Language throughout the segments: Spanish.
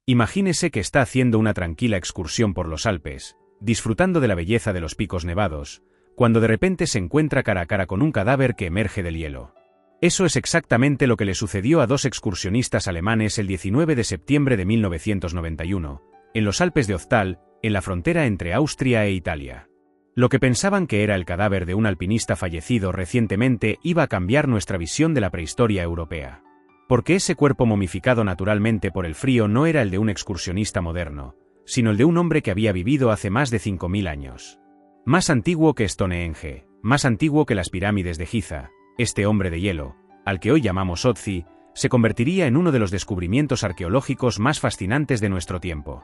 Imagínese que está haciendo una tranquila excursión por los Alpes, disfrutando de la belleza de los picos nevados, cuando de repente se encuentra cara a cara con un cadáver que emerge del hielo. Eso es exactamente lo que le sucedió a dos excursionistas alemanes el 19 de septiembre de 1991, en los Alpes de Oztal, en la frontera entre Austria e Italia. Lo que pensaban que era el cadáver de un alpinista fallecido recientemente iba a cambiar nuestra visión de la prehistoria europea. Porque ese cuerpo momificado naturalmente por el frío no era el de un excursionista moderno, sino el de un hombre que había vivido hace más de 5000 años. Más antiguo que Stonehenge, más antiguo que las pirámides de Giza, este hombre de hielo, al que hoy llamamos Ötzi, se convertiría en uno de los descubrimientos arqueológicos más fascinantes de nuestro tiempo.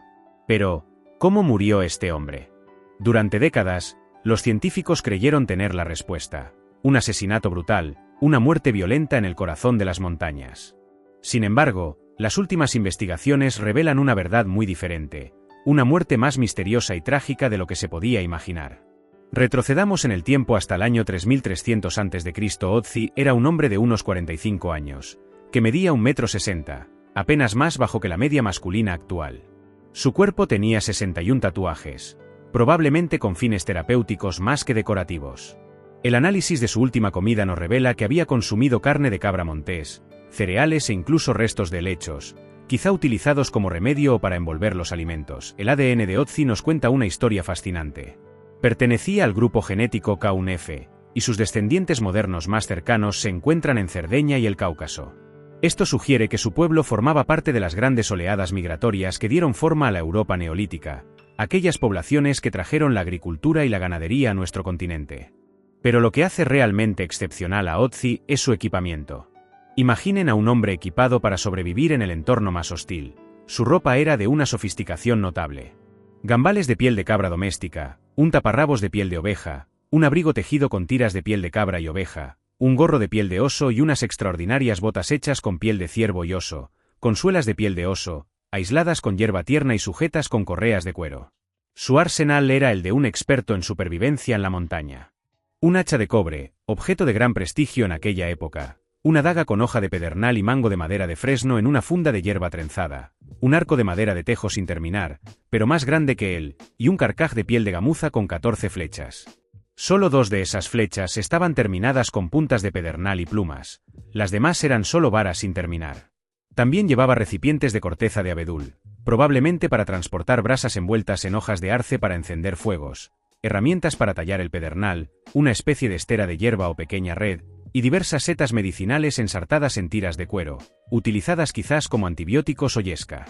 Pero, ¿cómo murió este hombre? Durante décadas, los científicos creyeron tener la respuesta: un asesinato brutal, una muerte violenta en el corazón de las montañas. Sin embargo, las últimas investigaciones revelan una verdad muy diferente, una muerte más misteriosa y trágica de lo que se podía imaginar. Retrocedamos en el tiempo hasta el año 3300 a.C. Ötzi era un hombre de unos 45 años, que medía 1,60 m, apenas más bajo que la media masculina actual. Su cuerpo tenía 61 tatuajes, probablemente con fines terapéuticos más que decorativos. El análisis de su última comida nos revela que había consumido carne de cabra montés, cereales e incluso restos de helechos, quizá utilizados como remedio o para envolver los alimentos. El ADN de Ötzi nos cuenta una historia fascinante. Pertenecía al grupo genético K1F, y sus descendientes modernos más cercanos se encuentran en Cerdeña y el Cáucaso. Esto sugiere que su pueblo formaba parte de las grandes oleadas migratorias que dieron forma a la Europa neolítica, aquellas poblaciones que trajeron la agricultura y la ganadería a nuestro continente. Pero lo que hace realmente excepcional a Ötzi es su equipamiento. Imaginen a un hombre equipado para sobrevivir en el entorno más hostil. Su ropa era de una sofisticación notable. Gambales de piel de cabra doméstica, un taparrabos de piel de oveja, un abrigo tejido con tiras de piel de cabra y oveja, un gorro de piel de oso y unas extraordinarias botas hechas con piel de ciervo y oso, con suelas de piel de oso, aisladas con hierba tierna y sujetas con correas de cuero. Su arsenal era el de un experto en supervivencia en la montaña. Un hacha de cobre, objeto de gran prestigio en aquella época, una daga con hoja de pedernal y mango de madera de fresno en una funda de hierba trenzada, un arco de madera de tejo sin terminar, pero más grande que él, y un carcaj de piel de gamuza con 14 flechas. Solo 2 de esas flechas estaban terminadas con puntas de pedernal y plumas, las demás eran solo varas sin terminar. También llevaba recipientes de corteza de abedul, probablemente para transportar brasas envueltas en hojas de arce para encender fuegos, herramientas para tallar el pedernal, una especie de estera de hierba o pequeña red, y diversas setas medicinales ensartadas en tiras de cuero, utilizadas quizás como antibióticos o yesca.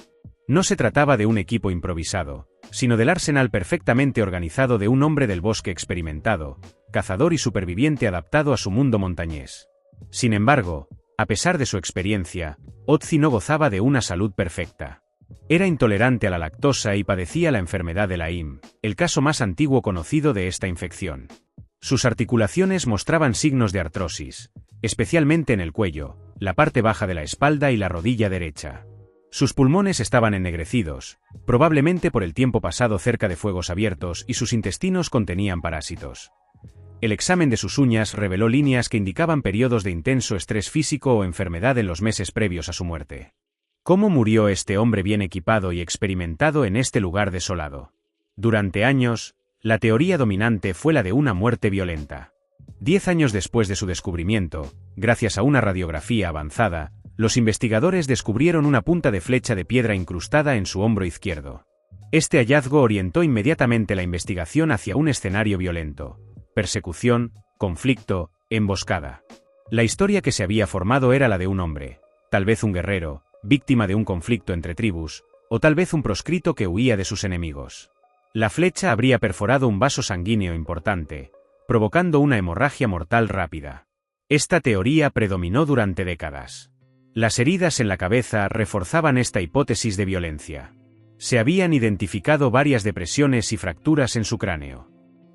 No se trataba de un equipo improvisado, sino del arsenal perfectamente organizado de un hombre del bosque experimentado, cazador y superviviente adaptado a su mundo montañés. Sin embargo, a pesar de su experiencia, Ötzi no gozaba de una salud perfecta. Era intolerante a la lactosa y padecía la enfermedad de Lyme, el caso más antiguo conocido de esta infección. Sus articulaciones mostraban signos de artrosis, especialmente en el cuello, la parte baja de la espalda y la rodilla derecha. Sus pulmones estaban ennegrecidos, probablemente por el tiempo pasado cerca de fuegos abiertos, y sus intestinos contenían parásitos. El examen de sus uñas reveló líneas que indicaban periodos de intenso estrés físico o enfermedad en los meses previos a su muerte. ¿Cómo murió este hombre bien equipado y experimentado en este lugar desolado? Durante años, la teoría dominante fue la de una muerte violenta. 10 años después de su descubrimiento, gracias a una radiografía avanzada, los investigadores descubrieron una punta de flecha de piedra incrustada en su hombro izquierdo. Este hallazgo orientó inmediatamente la investigación hacia un escenario violento: persecución, conflicto, emboscada. La historia que se había formado era la de un hombre, tal vez un guerrero, víctima de un conflicto entre tribus, o tal vez un proscrito que huía de sus enemigos. La flecha habría perforado un vaso sanguíneo importante, provocando una hemorragia mortal rápida. Esta teoría predominó durante décadas. Las heridas en la cabeza reforzaban esta hipótesis de violencia. Se habían identificado varias depresiones y fracturas en su cráneo.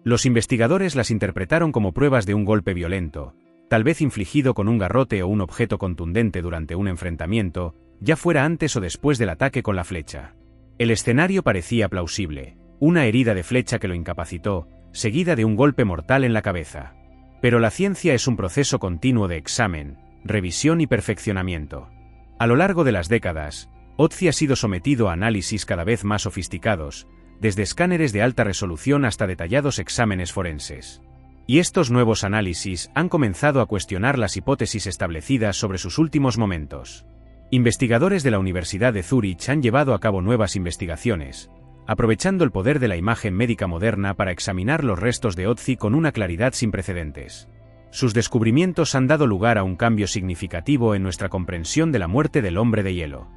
Los investigadores las interpretaron como pruebas de un golpe violento, tal vez infligido con un garrote o un objeto contundente durante un enfrentamiento, ya fuera antes o después del ataque con la flecha. El escenario parecía plausible: una herida de flecha que lo incapacitó, seguida de un golpe mortal en la cabeza. Pero la ciencia es un proceso continuo de examen, revisión y perfeccionamiento. A lo largo de las décadas, Otzi ha sido sometido a análisis cada vez más sofisticados, desde escáneres de alta resolución hasta detallados exámenes forenses. Y estos nuevos análisis han comenzado a cuestionar las hipótesis establecidas sobre sus últimos momentos. Investigadores de la Universidad de Zúrich han llevado a cabo nuevas investigaciones, aprovechando el poder de la imagen médica moderna para examinar los restos de Otzi con una claridad sin precedentes. Sus descubrimientos han dado lugar a un cambio significativo en nuestra comprensión de la muerte del hombre de hielo.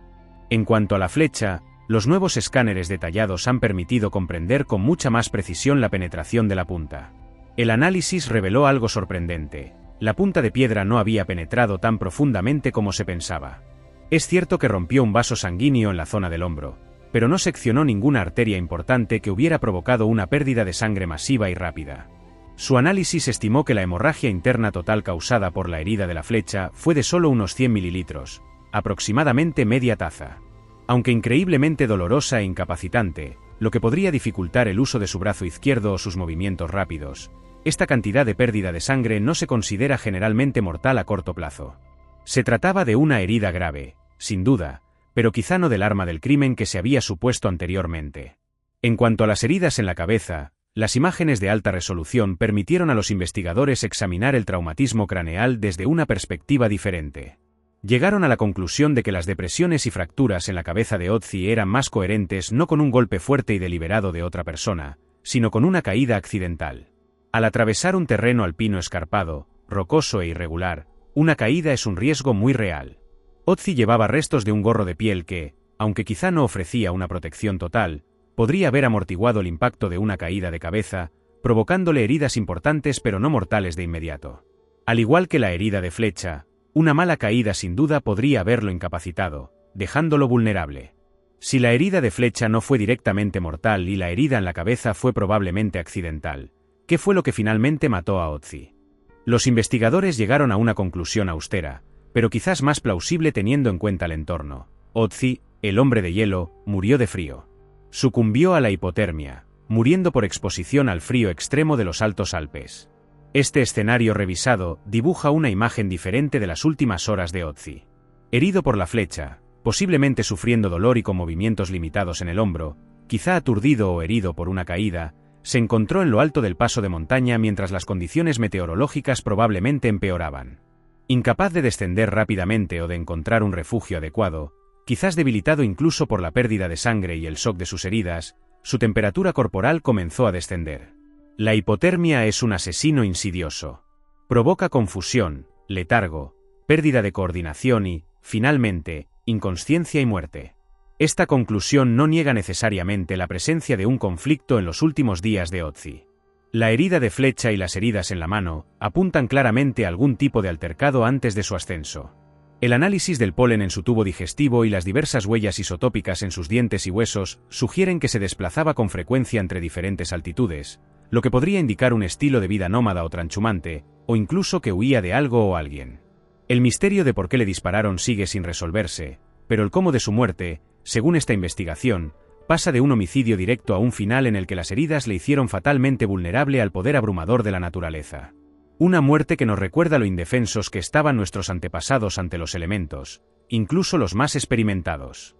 En cuanto a la flecha, los nuevos escáneres detallados han permitido comprender con mucha más precisión la penetración de la punta. El análisis reveló algo sorprendente: la punta de piedra no había penetrado tan profundamente como se pensaba. Es cierto que rompió un vaso sanguíneo en la zona del hombro, pero no seccionó ninguna arteria importante que hubiera provocado una pérdida de sangre masiva y rápida. Su análisis estimó que la hemorragia interna total causada por la herida de la flecha fue de solo unos 100 mililitros, aproximadamente media taza. Aunque increíblemente dolorosa e incapacitante, lo que podría dificultar el uso de su brazo izquierdo o sus movimientos rápidos, esta cantidad de pérdida de sangre no se considera generalmente mortal a corto plazo. Se trataba de una herida grave, sin duda, pero quizá no del arma del crimen que se había supuesto anteriormente. En cuanto a las heridas en la cabeza, las imágenes de alta resolución permitieron a los investigadores examinar el traumatismo craneal desde una perspectiva diferente. Llegaron a la conclusión de que las depresiones y fracturas en la cabeza de Otzi eran más coherentes no con un golpe fuerte y deliberado de otra persona, sino con una caída accidental. Al atravesar un terreno alpino escarpado, rocoso e irregular, una caída es un riesgo muy real. Otzi llevaba restos de un gorro de piel que, aunque quizá no ofrecía una protección total, podría haber amortiguado el impacto de una caída de cabeza, provocándole heridas importantes pero no mortales de inmediato. Al igual que la herida de flecha, una mala caída sin duda podría haberlo incapacitado, dejándolo vulnerable. Si la herida de flecha no fue directamente mortal y la herida en la cabeza fue probablemente accidental, ¿qué fue lo que finalmente mató a Otzi? Los investigadores llegaron a una conclusión austera, pero quizás más plausible teniendo en cuenta el entorno. Otzi, el hombre de hielo, murió de frío. Sucumbió a la hipotermia, muriendo por exposición al frío extremo de los Altos Alpes. Este escenario revisado dibuja una imagen diferente de las últimas horas de Otzi. Herido por la flecha, posiblemente sufriendo dolor y con movimientos limitados en el hombro, quizá aturdido o herido por una caída, se encontró en lo alto del paso de montaña mientras las condiciones meteorológicas probablemente empeoraban. Incapaz de descender rápidamente o de encontrar un refugio adecuado, quizás debilitado incluso por la pérdida de sangre y el shock de sus heridas, su temperatura corporal comenzó a descender. La hipotermia es un asesino insidioso. Provoca confusión, letargo, pérdida de coordinación y, finalmente, inconsciencia y muerte. Esta conclusión no niega necesariamente la presencia de un conflicto en los últimos días de Otzi. La herida de flecha y las heridas en la mano apuntan claramente a algún tipo de altercado antes de su ascenso. El análisis del polen en su tubo digestivo y las diversas huellas isotópicas en sus dientes y huesos sugieren que se desplazaba con frecuencia entre diferentes altitudes, lo que podría indicar un estilo de vida nómada o transhumante, o incluso que huía de algo o alguien. El misterio de por qué le dispararon sigue sin resolverse, pero el cómo de su muerte, según esta investigación, pasa de un homicidio directo a un final en el que las heridas le hicieron fatalmente vulnerable al poder abrumador de la naturaleza. Una muerte que nos recuerda lo indefensos que estaban nuestros antepasados ante los elementos, incluso los más experimentados.